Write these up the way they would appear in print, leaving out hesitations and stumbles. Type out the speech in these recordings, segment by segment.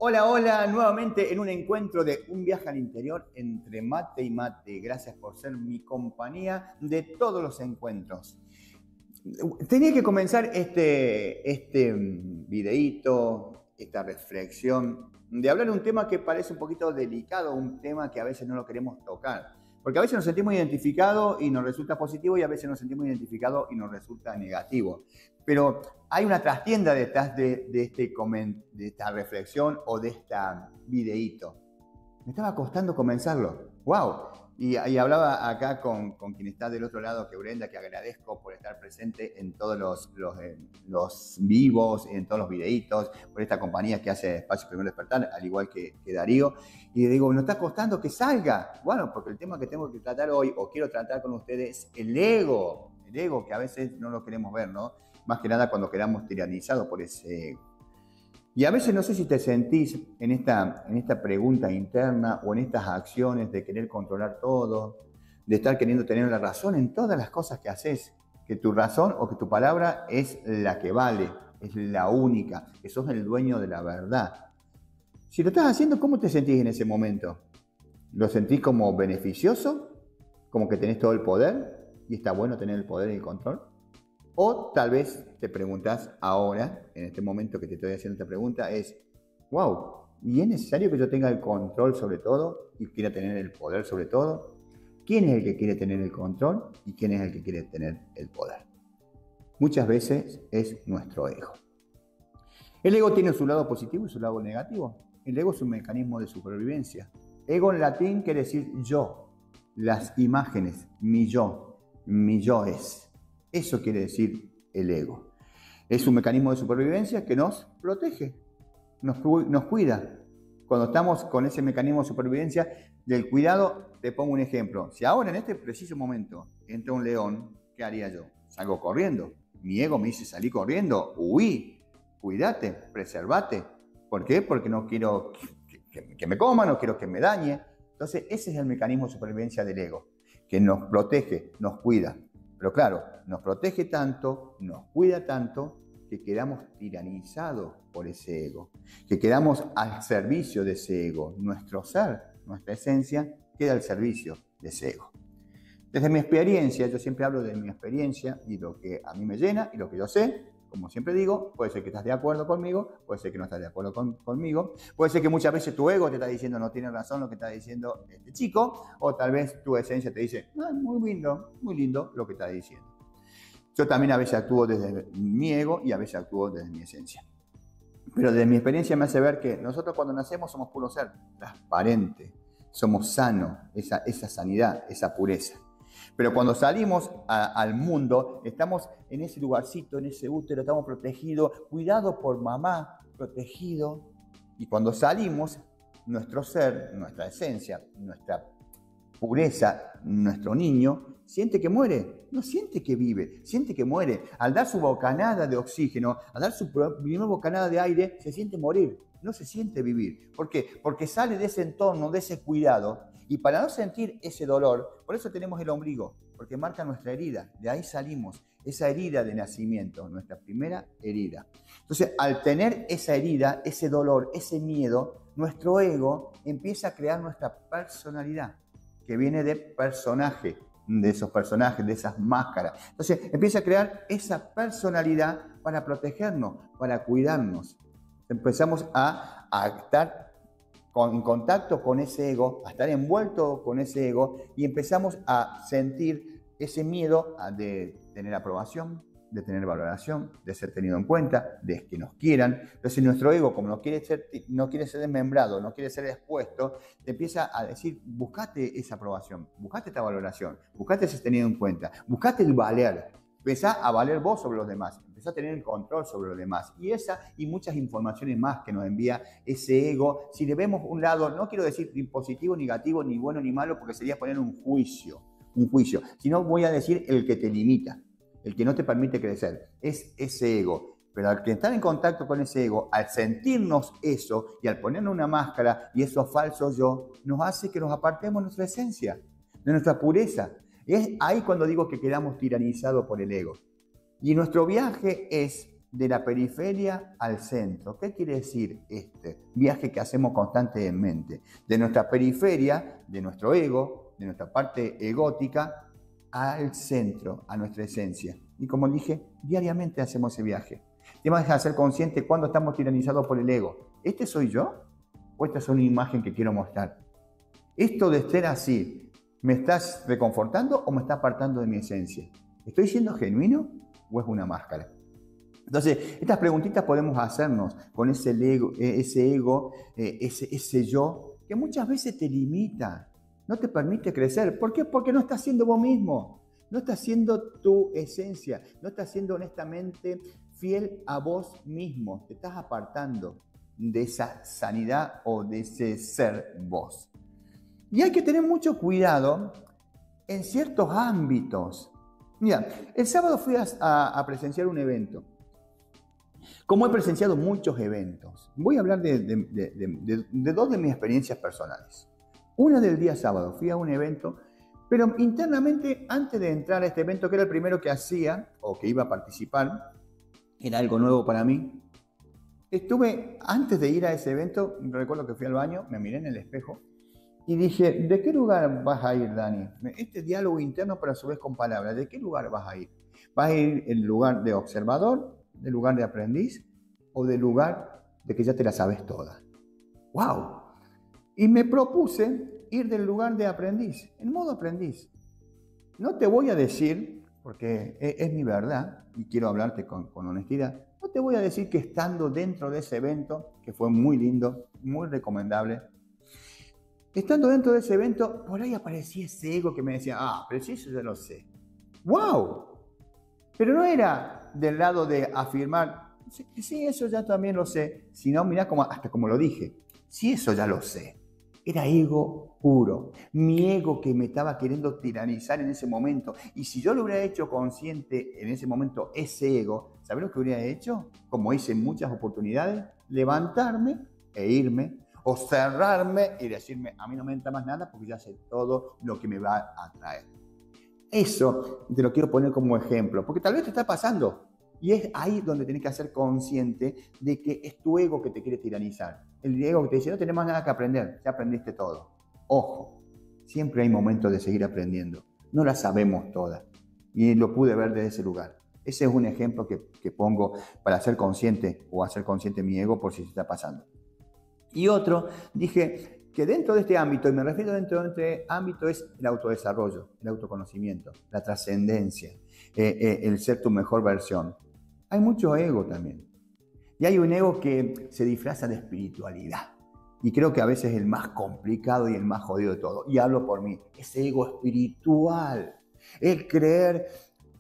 Hola, hola, nuevamente en un encuentro de un viaje al interior entre mate y mate. Gracias por ser mi compañía de todos los encuentros. Tenía que comenzar este videíto, esta reflexión, de hablar de un tema que parece un poquito delicado, un tema que a veces no lo queremos tocar. Porque a veces nos sentimos identificados y nos resulta positivo y a veces nos sentimos identificados y nos resulta negativo. Pero hay una trastienda detrás de esta reflexión o de este videíto. Me estaba costando comenzarlo. ¡Wow! Y hablaba acá con quien está del otro lado, que Brenda, que agradezco por estar presente en todos los vivos, en todos los videitos, por esta compañía que hace Espacio Primero Despertar, al igual que Darío. Y le digo, ¿nos está costando que salga? Bueno, porque el tema que tengo que tratar hoy, o quiero tratar con ustedes, es el ego. El ego que a veces no lo queremos ver, ¿no? Más que nada cuando quedamos tiranizados por ese ego. Y a veces no sé si te sentís en esta pregunta interna o en estas acciones de querer controlar todo, de estar queriendo tener la razón en todas las cosas que haces, que tu razón o que tu palabra es la que vale, es la única, que sos el dueño de la verdad. Si lo estás haciendo, ¿cómo te sentís en ese momento? ¿Lo sentís como beneficioso? ¿Como que tenés todo el poder y está bueno tener el poder y el control? O tal vez te preguntas ahora, en este momento que te estoy haciendo esta pregunta, es, wow, ¿y es necesario que yo tenga el control sobre todo y quiera tener el poder sobre todo? ¿Quién es el que quiere tener el control y quién es el que quiere tener el poder? Muchas veces es nuestro ego. El ego tiene su lado positivo y su lado negativo. El ego es un mecanismo de supervivencia. Ego en latín quiere decir yo, las imágenes, mi yo es. Eso quiere decir el ego. Es un mecanismo de supervivencia que nos protege, nos cuida. Cuando estamos con ese mecanismo de supervivencia del cuidado, te pongo un ejemplo. Si ahora en este preciso momento entra un león, ¿qué haría yo? Salgo corriendo. Mi ego me dice salir corriendo, huí, cuídate, preservate. ¿Por qué? Porque no quiero que me coma, no quiero que me dañe. Entonces ese es el mecanismo de supervivencia del ego, que nos protege, nos cuida. Pero claro, nos protege tanto, nos cuida tanto, que quedamos tiranizados por ese ego, que quedamos al servicio de ese ego. Nuestro ser, nuestra esencia, queda al servicio de ese ego. Desde mi experiencia, yo siempre hablo de mi experiencia y lo que a mí me llena y lo que yo sé. Como siempre digo, puede ser que estás de acuerdo conmigo, puede ser que no estás de acuerdo conmigo, puede ser que muchas veces tu ego te está diciendo no tiene razón lo que está diciendo este chico, o tal vez tu esencia te dice, muy lindo lo que está diciendo. Yo también a veces actúo desde mi ego y a veces actúo desde mi esencia. Pero desde mi experiencia me hace ver que nosotros cuando nacemos somos puro ser, transparente, somos sanos, esa sanidad, esa pureza. Pero cuando salimos al mundo, estamos en ese lugarcito, en ese útero, estamos protegidos, cuidados por mamá, protegidos. Y cuando salimos, nuestro ser, nuestra esencia, nuestra pureza, nuestro niño, siente que muere, no siente que vive, siente que muere. Al dar su bocanada de oxígeno, al dar su primera bocanada de aire, se siente morir, no se siente vivir. ¿Por qué? Porque sale de ese entorno, de ese cuidado, y para no sentir ese dolor, por eso tenemos el ombligo, porque marca nuestra herida, de ahí salimos, esa herida de nacimiento, nuestra primera herida. Entonces, al tener esa herida, ese dolor, ese miedo, nuestro ego empieza a crear nuestra personalidad, que viene de personaje, de esos personajes, de esas máscaras. Entonces empieza a crear esa personalidad para protegernos, para cuidarnos. Empezamos a estar en contacto con ese ego, a estar envuelto con ese ego y empezamos a sentir ese miedo de tener aprobación, de tener valoración, de ser tenido en cuenta, de que nos quieran. Entonces nuestro ego, como no quiere ser desmembrado, no quiere ser expuesto, te empieza a decir, buscate esa aprobación, buscate esta valoración, buscate ser tenido en cuenta, buscate el valer. Empezá a valer vos sobre los demás, empezá a tener el control sobre los demás. Y esa y muchas informaciones más que nos envía ese ego. Si le vemos un lado, no quiero decir ni positivo, ni negativo, ni bueno, ni malo, porque sería poner un juicio, sino voy a decir el que te limita, el que no te permite crecer, es ese ego. Pero al que estar en contacto con ese ego, al sentirnos eso y al ponernos una máscara y eso falso yo, nos hace que nos apartemos de nuestra esencia, de nuestra pureza. Es ahí cuando digo que quedamos tiranizados por el ego. Y nuestro viaje es de la periferia al centro. ¿Qué quiere decir este viaje que hacemos constantemente? De nuestra periferia, de nuestro ego, de nuestra parte egótica, al centro, a nuestra esencia. Y como dije, diariamente hacemos ese viaje. Tenemos que ser conscientes cuando estamos tiranizados por el ego. ¿Este soy yo? ¿O esta es una imagen que quiero mostrar? Esto de ser así, ¿me estás reconfortando o me está apartando de mi esencia? ¿Estoy siendo genuino o es una máscara? Entonces, estas preguntitas podemos hacernos con ese ego, ese yo, que muchas veces te limita, no te permite crecer. ¿Por qué? Porque no estás siendo vos mismo, no estás siendo tu esencia, no estás siendo honestamente fiel a vos mismo, te estás apartando de esa sanidad o de ese ser vos. Y hay que tener mucho cuidado en ciertos ámbitos. Mira, el sábado fui a presenciar un evento. Como he presenciado muchos eventos, voy a hablar de dos de mis experiencias personales. Una del día sábado, fui a un evento, pero internamente, antes de entrar a este evento, que era el primero que hacía o que iba a participar, era algo nuevo para mí. Antes de ir a ese evento, recuerdo que fui al baño, me miré en el espejo y dije, ¿de qué lugar vas a ir, Dani? Este diálogo interno, pero a su vez con palabras, ¿de qué lugar vas a ir? ¿Vas a ir en lugar de observador, del lugar de aprendiz o del lugar de que ya te la sabes toda? ¡Wow! Y me propuse ir del lugar de aprendiz, en modo aprendiz. No te voy a decir, porque es mi verdad y quiero hablarte con honestidad, no te voy a decir que estando dentro de ese evento, que fue muy lindo, muy recomendable, estando dentro de ese evento, por ahí aparecía ese ego que me decía, pero si eso ya lo sé. ¡Wow! Pero no era del lado de afirmar, sí, eso ya también lo sé, sino mirá hasta como lo dije, sí, eso ya lo sé. Era ego puro, mi ego que me estaba queriendo tiranizar en ese momento. Y si yo lo hubiera hecho consciente en ese momento, ese ego, ¿sabés lo que hubiera hecho? Como hice en muchas oportunidades, levantarme e irme, o cerrarme y decirme, a mí no me entra más nada porque ya sé todo lo que me va a traer. Eso te lo quiero poner como ejemplo, porque tal vez te está pasando. Y es ahí donde tienes que ser consciente de que es tu ego que te quiere tiranizar. El ego que te dice, no tenés más nada que aprender, ya aprendiste todo. Ojo, siempre hay momentos de seguir aprendiendo. No las sabemos todas. Y lo pude ver desde ese lugar. Ese es un ejemplo que pongo para ser consciente o hacer consciente mi ego por si se está pasando. Y otro, dije que dentro de este ámbito, y me refiero dentro de este ámbito, es el autodesarrollo, el autoconocimiento, la trascendencia, el ser tu mejor versión. Hay mucho ego también. Y hay un ego que se disfraza de espiritualidad. Y creo que a veces es el más complicado y el más jodido de todo. Y hablo por mí. Ese ego espiritual. El creer.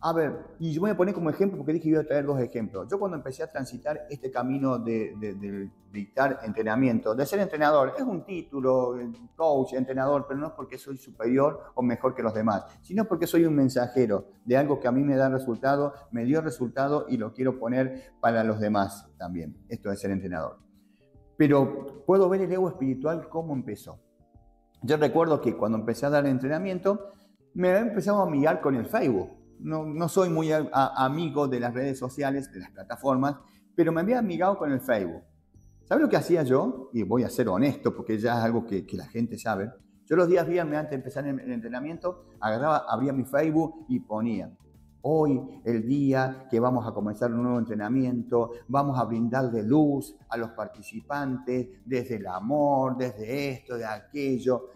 A ver, y yo voy a poner como ejemplo porque dije que iba a traer dos ejemplos. Yo cuando empecé a transitar este camino de dictar entrenamiento, de ser entrenador, es un título, coach, entrenador, pero no es porque soy superior o mejor que los demás, sino porque soy un mensajero de algo que a mí me da resultado, me dio resultado y lo quiero poner para los demás también. Esto de ser entrenador. Pero puedo ver el ego espiritual cómo empezó. Yo recuerdo que cuando empecé a dar entrenamiento, me había empezado a amigar con el Facebook. No soy muy amigo de las redes sociales, de las plataformas, pero me había amigado con el Facebook. ¿Sabes lo que hacía yo? Y voy a ser honesto porque ya es algo que la gente sabe. Yo los días viernes antes de empezar el entrenamiento, abría mi Facebook y ponía, hoy, el día que vamos a comenzar un nuevo entrenamiento, vamos a brindarle luz a los participantes desde el amor, desde esto, de aquello.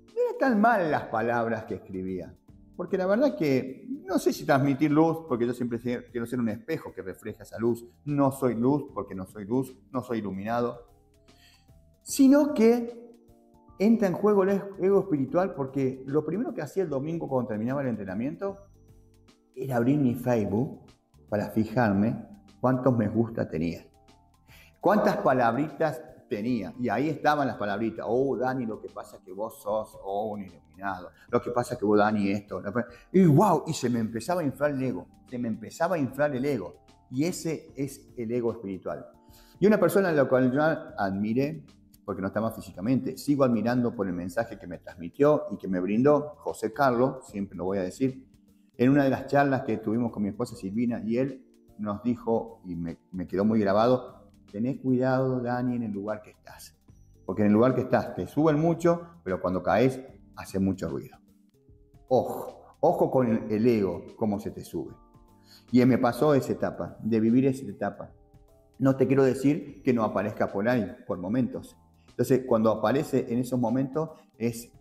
No eran tan mal las palabras que escribía. Porque la verdad que no sé si transmitir luz, porque yo siempre quiero ser un espejo que refleja esa luz. No soy luz porque no soy luz, no soy iluminado. Sino que entra en juego el ego espiritual porque lo primero que hacía el domingo cuando terminaba el entrenamiento era abrir mi Facebook para fijarme cuántos me gusta tenía. Cuántas palabritas tenía. Y ahí estaban las palabritas. Oh, Dani, lo que pasa es que vos sos un iluminado. Lo que pasa es que vos, Dani, esto. Y wow, y se me empezaba a inflar el ego. Se me empezaba a inflar el ego. Y ese es el ego espiritual. Y una persona a la cual yo admiré porque no estaba físicamente. Sigo admirando por el mensaje que me transmitió y que me brindó José Carlos, siempre lo voy a decir, en una de las charlas que tuvimos con mi esposa Silvina, y él nos dijo, y me quedó muy grabado, tenés cuidado, Dani, en el lugar que estás. Porque en el lugar que estás te suben mucho, pero cuando caes hace mucho ruido. Ojo con el ego, cómo se te sube. Y me pasó esa etapa, de vivir esa etapa. No te quiero decir que no aparezca por ahí, por momentos. Entonces, cuando aparece en esos momentos,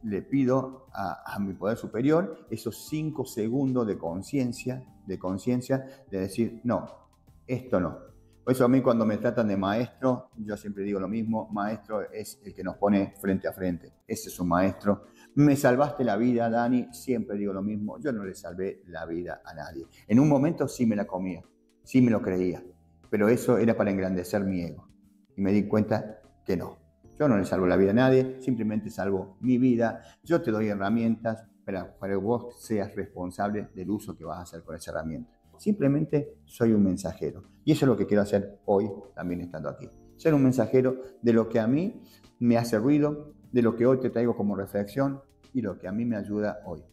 le pido a mi poder superior esos 5 segundos de conciencia, de decir, no, esto no. Por eso a mí cuando me tratan de maestro, yo siempre digo lo mismo, maestro es el que nos pone frente a frente. Ese es un maestro. Me salvaste la vida, Dani, siempre digo lo mismo, yo no le salvé la vida a nadie. En un momento sí me la comía, sí me lo creía, pero eso era para engrandecer mi ego. Y me di cuenta que no. Yo no le salvo la vida a nadie, simplemente salvo mi vida. Yo te doy herramientas para que vos seas responsable del uso que vas a hacer con esa herramienta. Simplemente soy un mensajero. Y eso es lo que quiero hacer hoy, también estando aquí. Ser un mensajero de lo que a mí me hace ruido, de lo que hoy te traigo como reflexión y lo que a mí me ayuda hoy.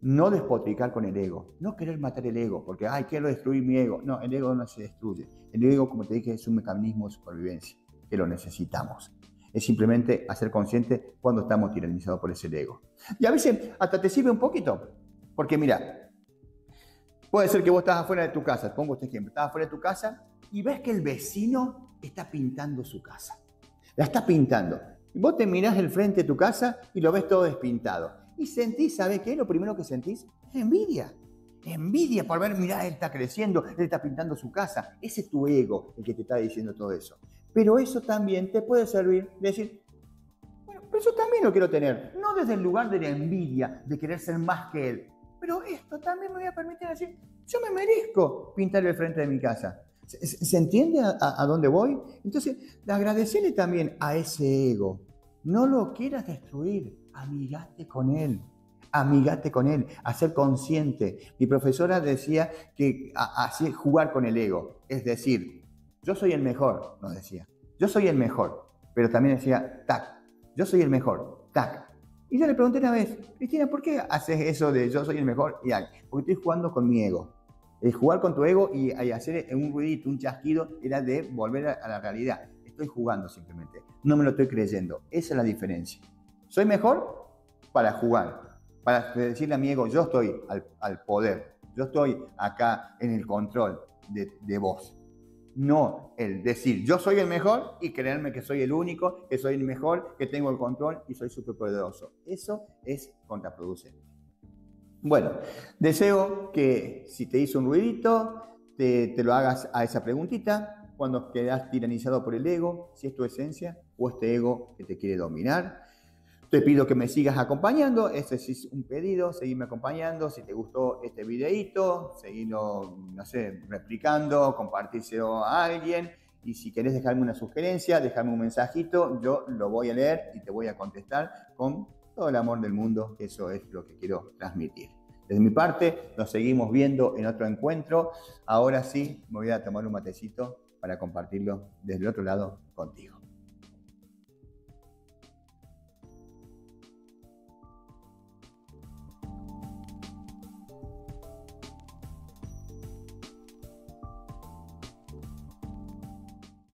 No despotricar con el ego, no querer matar el ego, porque, quiero destruir mi ego. No, el ego no se destruye. El ego, como te dije, es un mecanismo de supervivencia, que lo necesitamos. Es simplemente hacer consciente cuando estamos tiranizados por ese ego. Y a veces hasta te sirve un poquito, porque mira, puede ser que vos estás afuera de tu casa, pongo este ejemplo, estás afuera de tu casa y ves que el vecino está pintando su casa. La está pintando. Y vos te mirás el frente de tu casa y lo ves todo despintado. Y sentís, ¿sabés qué? Lo primero que sentís es envidia. Envidia por ver, mirá, él está creciendo, él está pintando su casa. Ese es tu ego el que te está diciendo todo eso. Pero eso también te puede servir de decir, bueno, pero eso también lo quiero tener. No desde el lugar de la envidia, de querer ser más que él. Pero esto también me voy a permitir decir, yo me merezco pintar el frente de mi casa. ¿Se entiende a dónde voy? Entonces, agradecerle también a ese ego. No lo quieras destruir, amigate con él. Amigate con él, a ser consciente. Mi profesora decía que así jugar con el ego, es decir, yo soy el mejor, nos decía. Yo soy el mejor, pero también decía, tac, yo soy el mejor, tac. Y yo le pregunté una vez, Cristina, ¿por qué haces eso de yo soy el mejor? Y porque estoy jugando con mi ego. El jugar con tu ego y hacer un ruidito, un chasquido, era de volver a la realidad. Estoy jugando simplemente, no me lo estoy creyendo. Esa es la diferencia. Soy mejor para jugar, para decirle a mi ego, yo estoy al poder, yo estoy acá en el control de vos. No el decir, yo soy el mejor y creerme que soy el único, que soy el mejor, que tengo el control y soy súper poderoso. Eso es contraproducente. Bueno, deseo que si te hizo un ruidito, te lo hagas a esa preguntita, cuando quedas tiranizado por el ego, si es tu esencia o este ego que te quiere dominar. Te pido que me sigas acompañando, ese es un pedido, seguirme acompañando, si te gustó este videíto, seguirlo, no sé, replicando, compartírselo a alguien, y si querés dejarme una sugerencia, dejarme un mensajito, yo lo voy a leer y te voy a contestar con todo el amor del mundo, que eso es lo que quiero transmitir. Desde mi parte, nos seguimos viendo en otro encuentro. Ahora sí, me voy a tomar un matecito para compartirlo desde el otro lado contigo.